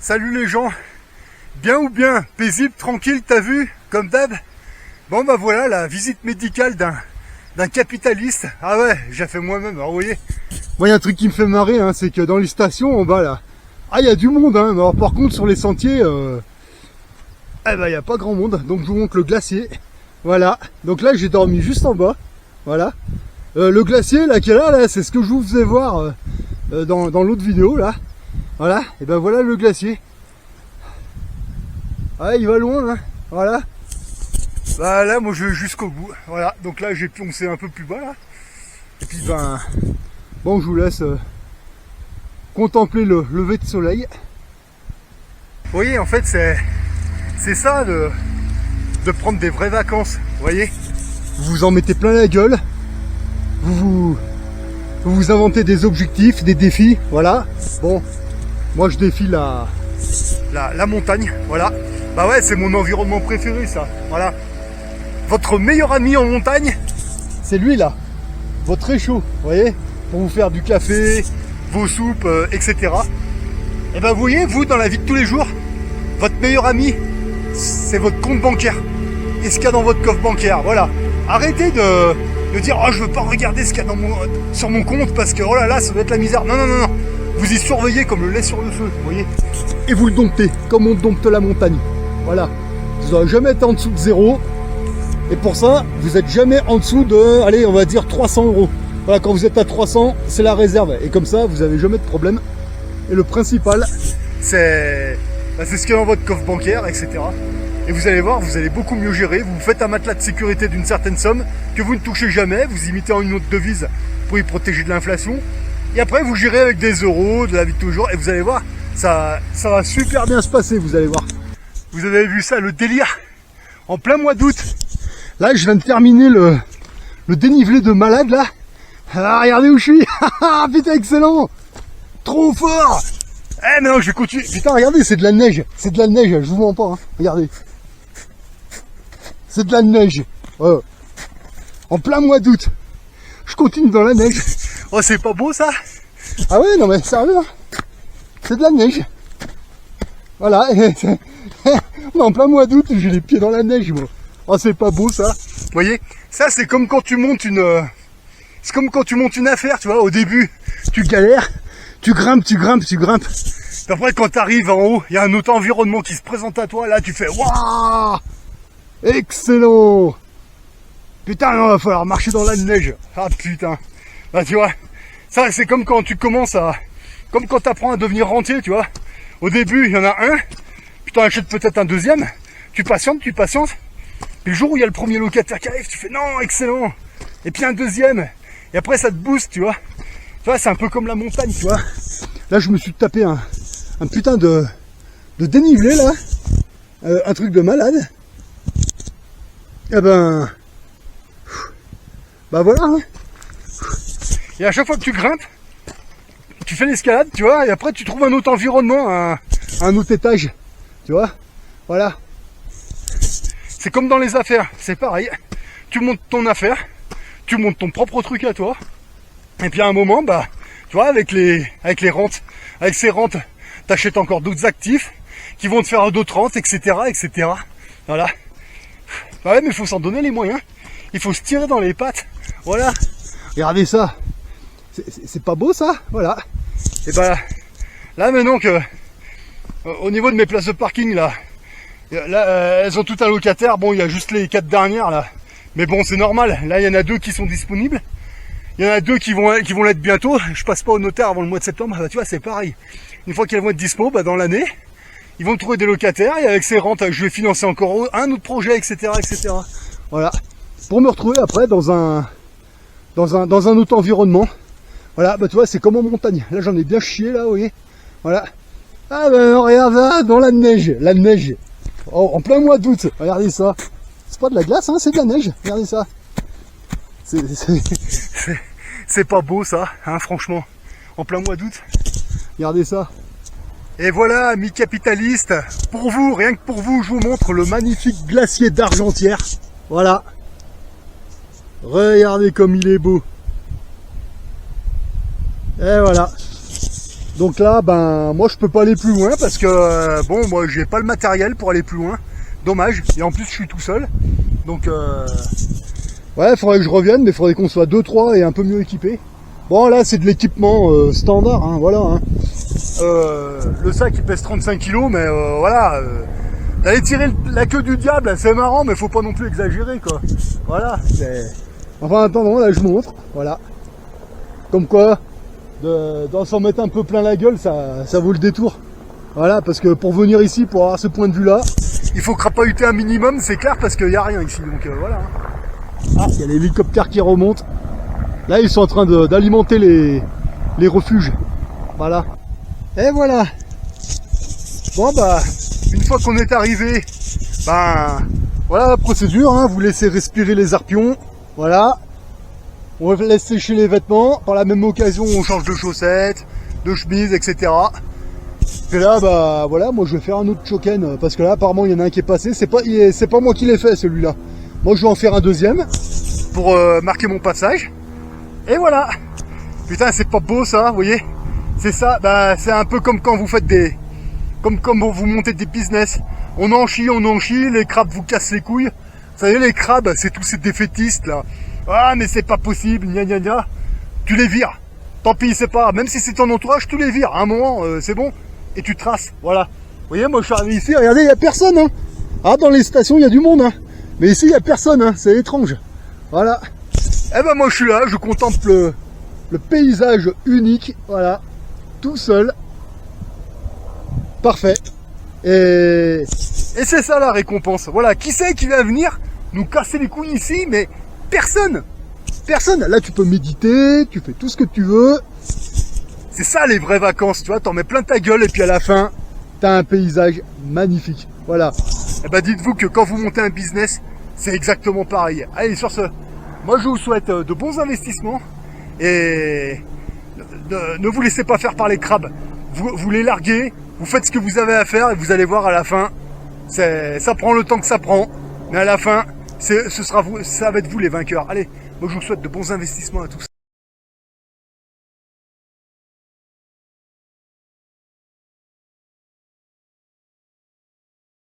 Salut les gens, bien ou bien, paisible, tranquille, t'as vu, comme d'hab. Bon bah voilà la visite médicale d'un capitaliste. Ah ouais, j'ai fait moi-même, alors vous voyez. Moi il y a un truc qui me fait marrer, hein, c'est que dans les stations en bas là, ah il y a du monde, hein, mais alors, par contre sur les sentiers, eh ben il n'y a pas grand monde, donc je vous montre le glacier. Voilà, donc là j'ai dormi juste en bas, voilà. Le glacier là qui est là, c'est ce que je vous faisais voir dans l'autre vidéo là. Voilà, et ben voilà le glacier. Ah, il va loin, hein, voilà. Bah là, moi je vais jusqu'au bout. Voilà, donc là j'ai pioncé un peu plus bas là. Et puis ben, bon, je vous laisse contempler le lever de soleil. Vous voyez, en fait, c'est ça de prendre des vraies vacances. Vous voyez, vous vous en mettez plein la gueule. Vous inventez des objectifs, des défis. Voilà. Bon, moi je défie la montagne. Voilà. Bah ouais, c'est mon environnement préféré, ça. Voilà. Votre meilleur ami en montagne, c'est lui là. Votre réchaud, vous voyez, pour vous faire du café, vos soupes, etc. Et ben vous voyez, vous, dans la vie de tous les jours, votre meilleur ami, c'est votre compte bancaire. Et ce qu'il y a dans votre coffre bancaire, voilà. Arrêtez de dire, oh, je veux pas regarder ce qu'il y a sur mon compte parce que, oh là là, ça doit être la misère. Non, non, non, non. Vous y surveillez comme le lait sur le feu, vous voyez. Et vous le domptez, comme on dompte la montagne. Voilà. Vous n'aurez jamais été en dessous de zéro. Et pour ça, vous n'êtes jamais en dessous de, allez, on va dire 300 €. Voilà, quand vous êtes à 300, c'est la réserve. Et comme ça, vous n'avez jamais de problème. Et le principal, c'est ce qu'il y a dans votre coffre bancaire, etc. Et vous allez voir, vous allez beaucoup mieux gérer. Vous faites un matelas de sécurité d'une certaine somme que vous ne touchez jamais. Vous imitez en une autre devise pour y protéger de l'inflation. Et après, vous gérez avec des euros, de la vie de tous les jours. Et vous allez voir, ça va super bien se passer, vous allez voir. Vous avez vu ça, le délire, en plein mois d'août. Là, je viens de terminer le dénivelé de malade, là. Ah, regardez où je suis. Putain, excellent. Trop fort. Eh, mais non, je vais continuer. Putain, regardez, c'est de la neige. C'est de la neige, je vous mens pas. Hein. Regardez. C'est de la neige. En plein mois d'août. Je continue dans la neige. Oh, c'est pas beau, ça? Ah ouais, non, mais sérieux, hein. C'est de la neige. Voilà. En plein mois d'août, j'ai les pieds dans la neige, moi. Oh, c'est pas beau, ça. Vous voyez, ça, c'est comme quand tu montes c'est comme quand tu montes une affaire, tu vois. Au début, tu galères, tu grimpes. Puis après, quand tu arrives en haut, il y a un autre environnement qui se présente à toi. Là, tu fais waouh, excellent. Putain, non, va falloir marcher dans la neige. Ah putain. Là, tu vois, ça, c'est comme quand tu commences comme quand tu apprends à devenir rentier, tu vois. Au début, il y en a un, puis tu en achètes peut-être un deuxième, tu patientes. Puis le jour où il y a le premier locataire qui arrive, tu fais non, excellent. Et puis un deuxième. Et après ça te booste, tu vois. Tu vois, c'est un peu comme la montagne, tu vois. Là, je me suis tapé un putain de dénivelé, là. Un truc de malade. Et ben voilà. Hein. Et à chaque fois que tu grimpes, tu fais l'escalade, tu vois. Et après, tu trouves un autre environnement, un autre étage. Tu vois. Voilà. C'est comme dans les affaires, c'est pareil. Tu montes ton affaire, tu montes ton propre truc à toi. Et puis à un moment, bah, tu vois, avec les rentes, avec ces rentes, t'achètes encore d'autres actifs qui vont te faire d'autres rentes, etc., etc. Voilà. Bah ouais, mais il faut s'en donner les moyens. Il faut se tirer dans les pattes. Voilà. Regardez ça. C'est pas beau ça? Voilà. Et bah là maintenant que au niveau de mes places de parking là, elles ont tout un locataire. Bon, il y a juste les 4 dernières là. Mais bon, c'est normal. Là, il y en a 2 qui sont disponibles. Il y en a 2 qui vont l'être bientôt. Je passe pas au notaire avant le mois de septembre. Bah, tu vois, c'est pareil. Une fois qu'elles vont être dispo, bah, dans l'année, ils vont trouver des locataires. Et avec ces rentes, je vais financer encore un autre projet, etc., etc. Voilà. Pour me retrouver après dans un autre environnement. Voilà, bah tu vois, c'est comme en montagne. Là, j'en ai bien chié, là, vous voyez. Voilà. Ah ben non, regarde là, dans la neige. La neige. Oh, en plein mois d'août. Regardez ça. C'est pas de la glace, hein, c'est de la neige. Regardez ça. C'est pas beau, ça, hein, franchement. En plein mois d'août. Regardez ça. Et voilà, amis capitalistes. Pour vous, rien que pour vous, je vous montre le magnifique glacier d'Argentière. Voilà. Regardez comme il est beau. Et voilà. Donc là, ben moi je peux pas aller plus loin parce que bon, moi j'ai pas le matériel pour aller plus loin. Dommage. Et en plus je suis tout seul. Donc ouais, il faudrait que je revienne, mais il faudrait qu'on soit 2-3 et un peu mieux équipé. Bon là c'est de l'équipement standard, hein, voilà. Hein. Le sac il pèse 35 kg, mais voilà. D'aller tirer la queue du diable, c'est marrant, mais faut pas non plus exagérer quoi. Voilà. Enfin attends, là je montre, voilà. Comme quoi, d'en s'en mettre un peu plein la gueule, ça vaut le détour. Voilà, parce que pour venir ici, pour avoir ce point de vue là, il faut crapahuter un minimum, c'est clair, parce qu'il n'y a rien ici, donc voilà. Ah, il y a l'hélicoptère qui remonte. Là, ils sont en train d'alimenter les refuges. Voilà. Et voilà. Bon, bah, une fois qu'on est arrivé, ben, voilà la procédure, hein, vous laissez respirer les arpions. Voilà. On laisse sécher les vêtements. Par la même occasion, on change de chaussettes, de chemise, etc. Et là, bah voilà, moi je vais faire un autre choken parce que là, apparemment, il y en a un qui est passé. C'est pas moi qui l'ai fait celui-là. Moi, je vais en faire un deuxième pour marquer mon passage. Et voilà. Putain, c'est pas beau ça, vous voyez? C'est ça. Bah, c'est un peu comme quand vous faites comme vous montez des business. On en chie, les crabes vous cassent les couilles. Vous savez, les crabes, c'est tous ces défaitistes là. Ah, mais c'est pas possible, gna gna gna. Tu les vires. Tant pis, c'est pas. Même si c'est ton entourage, tu les vires. À un moment, c'est bon. Et tu traces. Voilà. Vous voyez, moi je suis arrivé ici. Regardez, il n'y a personne. Hein. Ah, dans les stations, il y a du monde. Hein. Mais ici, il n'y a personne. Hein. C'est étrange. Voilà. Eh ben, moi je suis là. Je contemple le paysage unique. Voilà. Tout seul. Parfait. Et c'est ça la récompense. Voilà. Qui c'est qui va venir nous casser les couilles ici? Mais personne. Personne. Là, tu peux méditer, tu fais tout ce que tu veux. C'est ça les vraies vacances, tu vois. T'en mets plein ta gueule et puis à la fin, t'as un paysage magnifique. Voilà. Et bah, dites-vous que quand vous montez un business, c'est exactement pareil. Allez, sur ce, moi je vous souhaite de bons investissements et ne vous laissez pas faire par les crabes. Vous les larguez, vous faites ce que vous avez à faire et vous allez voir à la fin, ça prend le temps que ça prend, mais à la fin, ça va être vous les vainqueurs. Allez, moi je vous souhaite de bons investissements à tous.